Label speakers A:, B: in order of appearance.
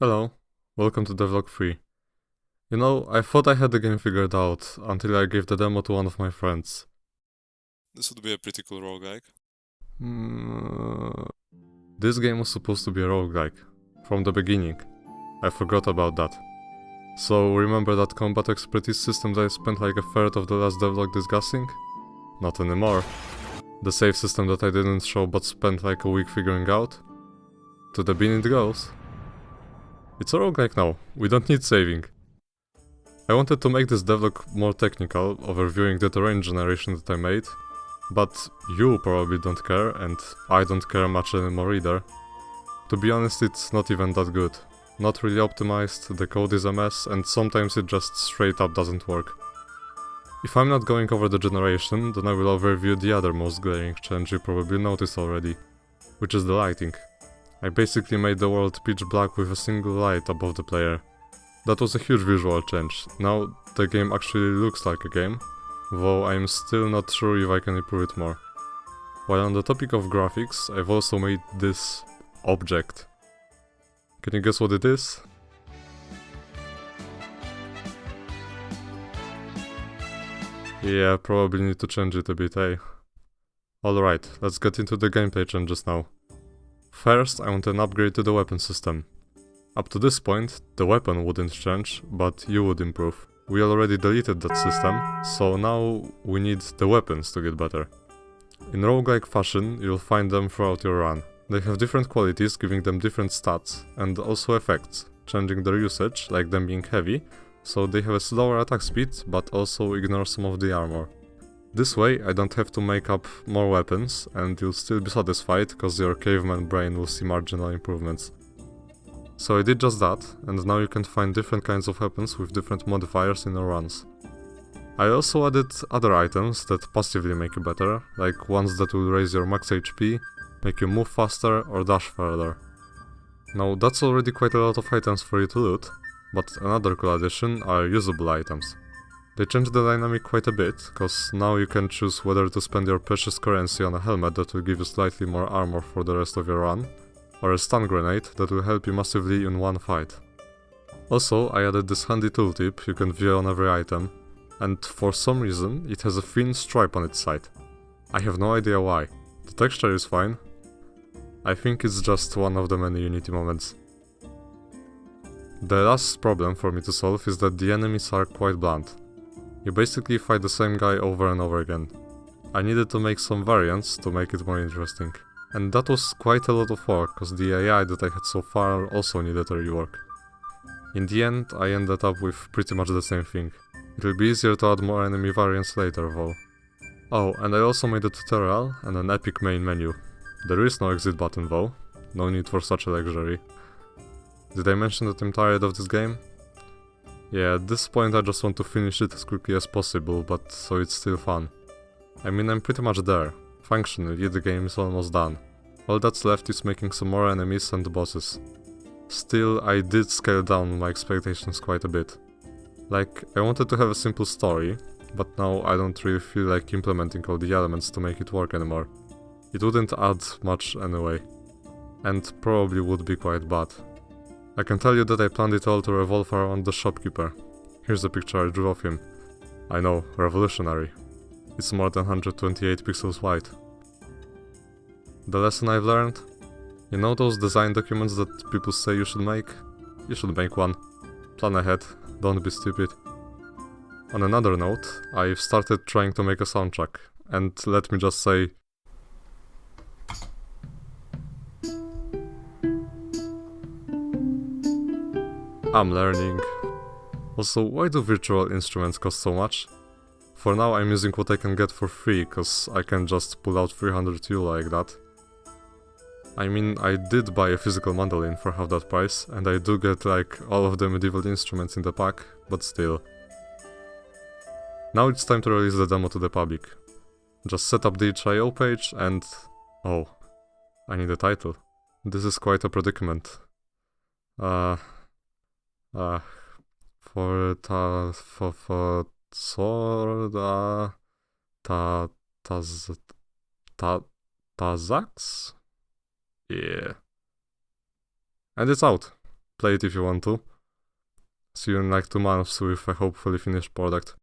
A: Hello, welcome to devlog 3. I thought I had the game figured out until I gave the demo to one of my friends.
B: This would be a pretty cool roguelike.
A: Mm, this game was supposed to be a roguelike, from the beginning. I forgot about that. So remember that combat expertise system that I spent like a third of the last devlog discussing? Not anymore. The save system that I didn't show but spent like a week figuring out? To the bin it goes. It's a roguelike now, we don't need saving. I wanted to make this devlog more technical, overviewing the terrain generation that I made, but you probably don't care, and I don't care much anymore either. To be honest, it's not even that good. Not really optimized, the code is a mess, and sometimes it just straight up doesn't work. If I'm not going over the generation, then I will overview the other most glaring change you probably noticed already, which is the lighting. I basically made the world pitch black with a single light above the player. That was a huge visual change. Now the game actually looks like a game, though I'm still not sure if I can improve it more. While on the topic of graphics, I've also made this object. Can you guess what it is? Yeah, probably need to change it a bit, eh? Alright, let's get into the gameplay changes now. First, I want an upgrade to the weapon system. Up to this point, the weapon wouldn't change, but you would improve. We already deleted that system, so now we need the weapons to get better. In roguelike fashion, you'll find them throughout your run. They have different qualities, giving them different stats, and also effects, changing their usage, like them being heavy, so they have a slower attack speed, but also ignore some of the armor. This way, I don't have to make up more weapons, and you'll still be satisfied, cause your caveman brain will see marginal improvements. So I did just that, and now you can find different kinds of weapons with different modifiers in your runs. I also added other items that passively make you better, like ones that will raise your max HP, make you move faster or dash further. Now that's already quite a lot of items for you to loot, but another cool addition are usable items. They changed the dynamic quite a bit, cause now you can choose whether to spend your precious currency on a helmet that will give you slightly more armor for the rest of your run, or a stun grenade that will help you massively in one fight. Also, I added this handy tooltip you can view on every item, and for some reason it has a thin stripe on its side. I have no idea why. The texture is fine. I think it's just one of the many Unity moments. The last problem for me to solve is that the enemies are quite blunt. You basically fight the same guy over and over again. I needed to make some variants to make it more interesting. And that was quite a lot of work, cause the AI that I had so far also needed a rework. In the end, I ended up with pretty much the same thing. It will be easier to add more enemy variants later though. Oh, and I also made a tutorial and an epic main menu. There is no exit button though, no need for such a luxury. Did I mention that I'm tired of this game? Yeah, at this point I just want to finish it as quickly as possible, but so it's still fun. I mean, I'm pretty much there. Functionally, the game is almost done. All that's left is making some more enemies and bosses. Still, I did scale down my expectations quite a bit. Like, I wanted to have a simple story, but now I don't really feel like implementing all the elements to make it work anymore. It wouldn't add much anyway, and probably would be quite bad. I can tell you that I planned it all to revolve around the shopkeeper. Here's a picture I drew of him. I know, revolutionary. It's more than 128 pixels wide. The lesson I've learned? You know those design documents that people say you should make? You should make one. Plan ahead, don't be stupid. On another note, I've started trying to make a soundtrack, and let me just say, I'm learning. Also, why do virtual instruments cost so much? For now I'm using what I can get for free, cause I can just pull out 300 euro like that. I mean, I did buy a physical mandolin for half that price, and I do get like all of the medieval instruments in the pack, but still. Now it's time to release the demo to the public. Just set up the itch.io page and... oh, I need a title. This is quite a predicament. Tazax? Yeah. And it's out. play it if you want to. See you in like 2 months with a hopefully finished product.